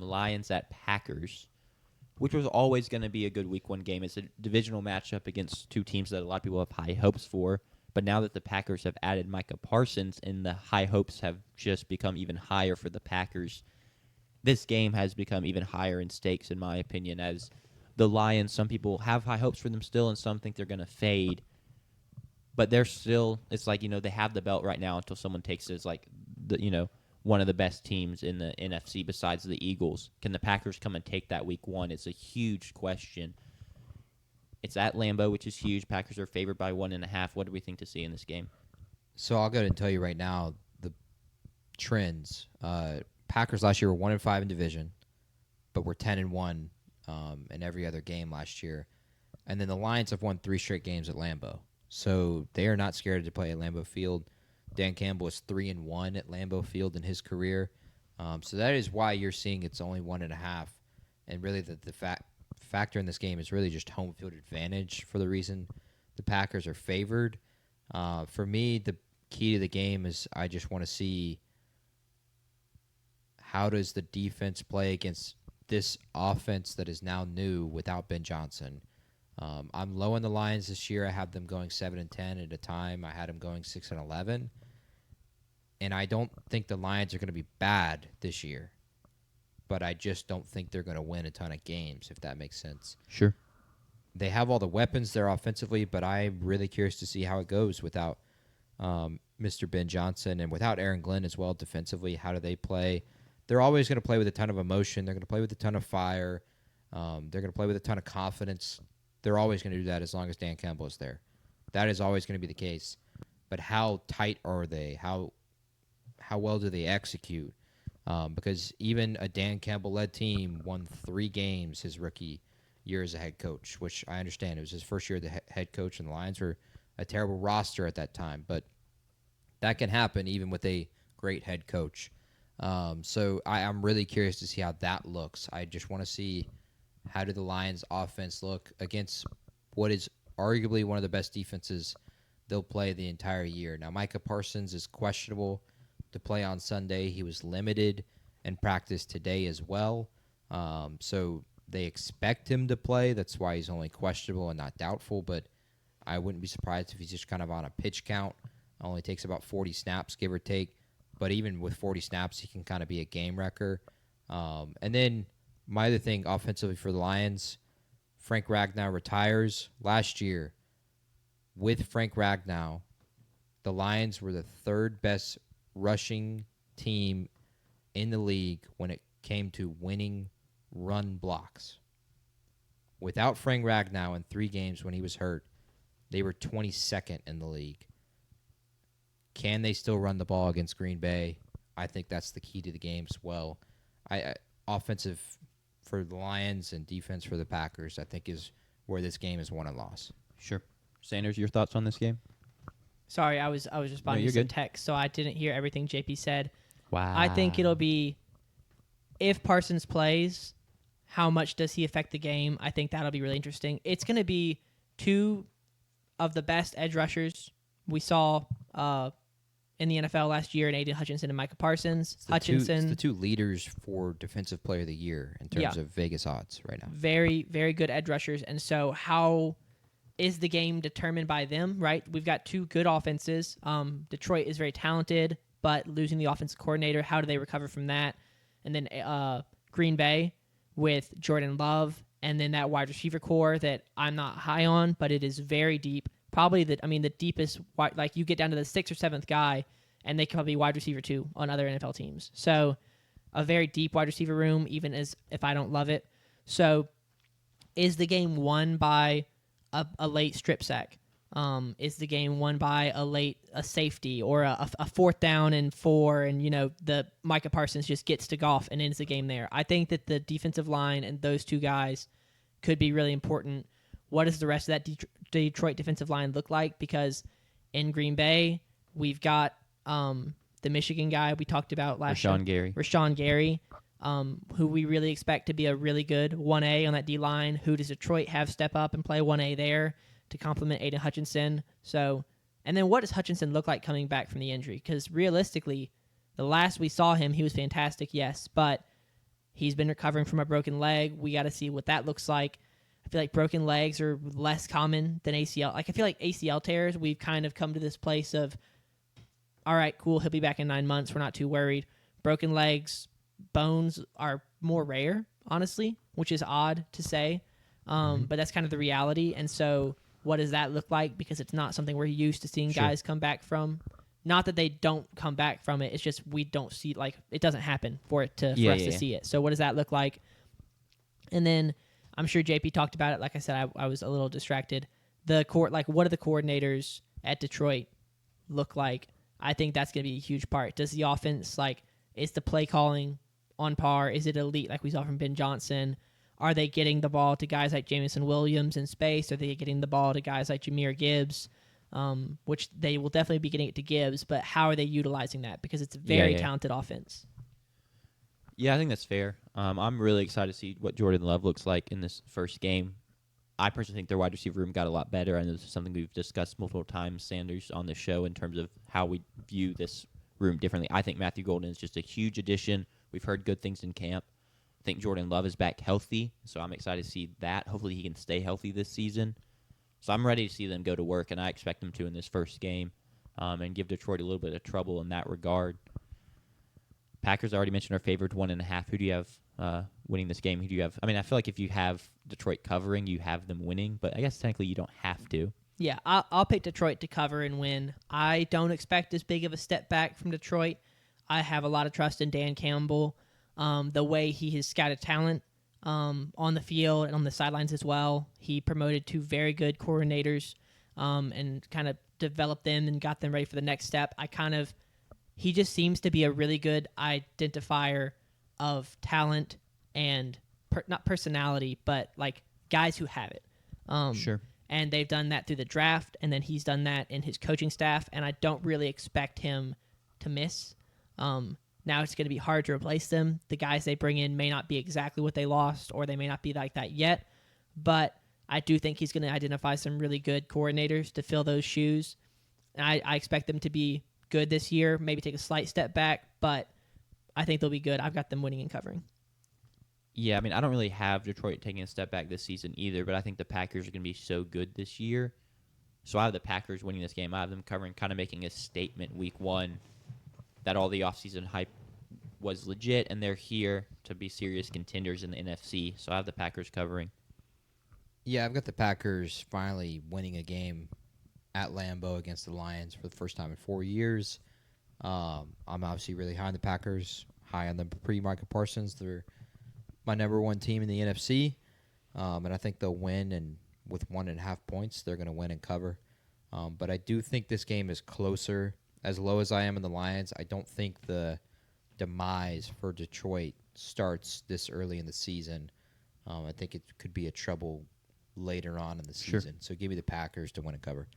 Lions at Packers, which was always going to be a good Week 1 game. It's a divisional matchup against two teams that a lot of people have high hopes for. But now that the Packers have added Micah Parsons and the high hopes have just become even higher for the Packers, this game has become even higher in stakes, in my opinion, as the Lions, some people have high hopes for them still, and some think they're going to fade. But they're still, it's like, they have the belt right now until someone takes it as like, one of the best teams in the NFC besides the Eagles. Can the Packers come and take that Week 1? It's a huge question. It's at Lambeau, which is huge. Packers are favored by 1.5. What do we think to see in this game? So I'll go ahead and tell you right now the trends. Packers last year were 1-5 in division, but were 10-1 in every other game last year. And then the Lions have won 3 straight games at Lambeau. So they are not scared to play at Lambeau Field. Dan Campbell is 3-1 at Lambeau Field in his career. So that is why you're seeing it's only 1.5. And really the factor in this game is really just home field advantage for the reason the Packers are favored. For me, the key to the game is I just want to see how does the defense play against this offense that is now new without Ben Johnson. I'm low on the Lions this year. I have them going 7-10 at a time. I had them going 6-11. And I don't think the Lions are going to be bad this year. But I just don't think they're going to win a ton of games, if that makes sense. Sure. They have all the weapons there offensively, but I'm really curious to see how it goes without Mr. Ben Johnson and without Aaron Glenn as well defensively. How do they play? They're always going to play with a ton of emotion. They're going to play with a ton of fire. They're going to play with a ton of confidence. They're always going to do that as long as Dan Campbell is there. That is always going to be the case. But how tight are they? How well do they execute? Because even a Dan Campbell-led team won 3 games his rookie year as a head coach, which I understand. It was his first year as the head coach, and the Lions were a terrible roster at that time. But that can happen even with a great head coach. So I'm really curious to see how that looks. I just want to see how did the Lions' offense look against what is arguably one of the best defenses they'll play the entire year. Now, Micah Parsons is questionable to play on Sunday. He was limited in practice today as well. So they expect him to play. That's why he's only questionable and not doubtful, but I wouldn't be surprised if he's just kind of on a pitch count. Only takes about 40 snaps, give or take. But even with 40 snaps, he can kind of be a game wrecker. And then my other thing offensively for the Lions, Frank Ragnow retires. Last year, with Frank Ragnow, the Lions were the 3rd best rushing team in the league when it came to winning run blocks. Without Frank Ragnow in 3 games when he was hurt, they were 22nd in the league. Can they still run the ball against Green Bay? I think that's the key to the game as well. Offensive for the Lions and defense for the Packers, I think, is where this game is won and lost. Sure. Sanders, your thoughts on this game? Sorry, I was responding to some text, so I didn't hear everything JP said. Wow. I think it'll be, if Parsons plays, how much does he affect the game? I think that'll be really interesting. It's going to be 2 of the best edge rushers we saw in the NFL last year in Aiden Hutchinson and Micah Parsons. It's the 2 leaders for Defensive Player of the Year in terms of Vegas odds right now. Very, very good edge rushers. And so how is the game determined by them, right? We've got 2 good offenses. Detroit is very talented, but losing the offensive coordinator, how do they recover from that? And then Green Bay with Jordan Love, and then that wide receiver core that I'm not high on, but it is very deep. Probably the deepest, like you get down to the 6th or 7th guy, and they can probably be wide receiver 2 on other NFL teams. So a very deep wide receiver room, even as if I don't love it. So is the game won by a late strip sack? Is the game won by a safety or a 4th down and 4, and the Micah Parsons just gets to Goff and ends the game there? I think that the defensive line and those 2 guys could be really important. What does the rest of that Detroit defensive line look like? Because in Green Bay, we've got the Michigan guy we talked about last year, Rashawn Gary, who we really expect to be a really good 1A on that D-line. Who does Detroit have step up and play 1A there to complement Aiden Hutchinson? So, and then what does Hutchinson look like coming back from the injury? Because realistically, the last we saw him, he was fantastic, yes, but He's been recovering from a broken leg. We got to see what that looks like. I feel like broken legs are less common than ACL. Like I feel like ACL tears, we've kind of come to this place of, all right, cool, he'll be back in 9 months. We're not too worried. Broken legs, bones are more rare, honestly, which is odd to say. But that's kind of the reality. And so what does that look like? Because it's not something we're used to seeing guys come back from. Not that they don't come back from it. It's just we don't see, like, it doesn't happen for us to see it. So what does that look like? And then I'm sure JP talked about it. Like I said, I was a little distracted. What do the coordinators at Detroit look like? I think that's going to be a huge part. Does the offense, is the play calling on par? Is it elite like we saw from Ben Johnson? Are they getting the ball to guys like Jamison Williams in space? Are they getting the ball to guys like Jahmyr Gibbs? Which they will definitely be getting it to Gibbs, but how are they utilizing that? Because it's a very talented offense. Yeah, I think that's fair. I'm really excited to see what Jordan Love looks like in this first game. I personally think their wide receiver room got a lot better, and this is something we've discussed multiple times, Sanders, on the show in terms of how we view this room differently. I think Matthew Golden is just a huge addition. We've heard good things in camp. I think Jordan Love is back healthy, so I'm excited to see that. Hopefully he can stay healthy this season. So I'm ready to see them go to work, and I expect them to in this first game and give Detroit a little bit of trouble in that regard. Packers, I already mentioned, are favored 1.5. Who do you have winning this game? Who do you have? I mean, I feel like if you have Detroit covering, you have them winning, but I guess technically you don't have to. Yeah, I'll pick Detroit to cover and win. I don't expect as big of a step back from Detroit. I have a lot of trust in Dan Campbell, the way he has scouted talent on the field and on the sidelines as well. He promoted 2 very good coordinators and kind of developed them and got them ready for the next step. He just seems to be a really good identifier of talent and not personality, but like guys who have it. Sure. And they've done that through the draft, and then he's done that in his coaching staff, and I don't really expect him to miss. Now it's going to be hard to replace them. The guys they bring in may not be exactly what they lost, or they may not be like that yet, but I do think he's going to identify some really good coordinators to fill those shoes. And I expect them to be good this year, maybe take a slight step back, but I think they'll be good. I've got them winning and covering. Yeah, I mean, I don't really have Detroit taking a step back this season either, but I think the Packers are going to be so good this year. So I have the Packers winning this game. I have them covering, kind of making a statement week 1 that all the offseason hype was legit, and they're here to be serious contenders in the NFC. So I have the Packers covering. Yeah, I've got the Packers finally winning a game at Lambeau against the Lions for the first time in 4 years. I'm obviously really high on the Packers, high on them pre-Micah Parsons. They're my number 1 team in the NFC, and I think they'll win, and with 1.5 points, they're going to win and cover. But I do think this game is closer. As low as I am in the Lions, I don't think the demise for Detroit starts this early in the season. I think it could be a trouble later on in the season. So give me the Packers to win and cover.